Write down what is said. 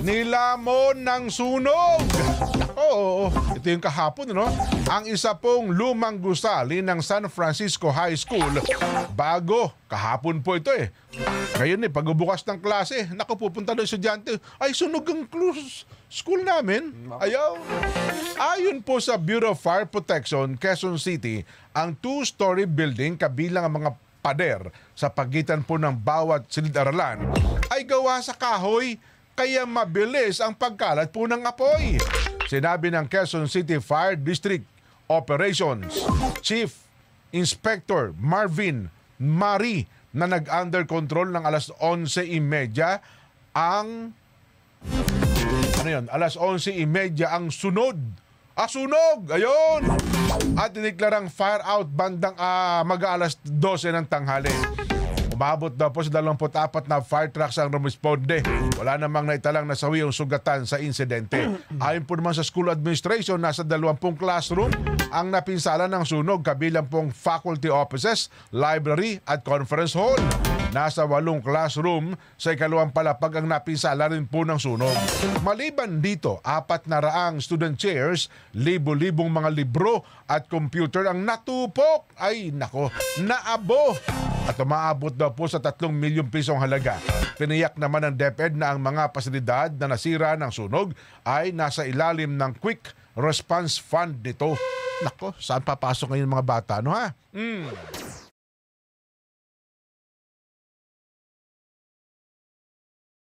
nilamon ng sunog. Oo, ito yung kahapon, no? Ang isa pong lumang gusali ng San Francisco High School. Bago, kahapon po ito eh. Ngayon pagbubukas ng klase, naku, pupunta ng estudyante, ay sunog ang school namin. Ayaw. Ayon po sa Bureau of Fire Protection, Quezon City, ang 2-story building kabilang ang mga pader sa pagitan po ng bawat silid-aralan ay gawa sa kahoy, kaya mabilis ang pagkalat po ng apoy. Sinabi ng Quezon City Fire District Operations Chief Inspector Marvin Mari na nag-under control ng alas 11:30 ang alas 11:30 ang sunod. Sunog! Ayun! At diniklarang fire out bandang mag-aalas 12 ng tanghali. Umabot daw po sa 24 na fire trucks ang rumisponde. Wala namang naitalang nasawi yung sugatan sa insidente. Ayon po naman sa school administration, nasa 20 classroom ang napinsala ng sunog, kabilang pong faculty offices, library at conference hall. Nasa 8 classroom sa ikalawang palapag ang napinsala rin po ng sunog. Maliban dito, 400 student chairs, libo-libong mga libro at computer ang natupok. Ay nako, naabo. At umaabot daw po sa 3 milyong pisong halaga. Tiniyak naman ng DepEd na ang mga pasilidad na nasira ng sunog ay nasa ilalim ng Quick Response Fund nito. Nako, saan papasok ngayon mga bata, no ha?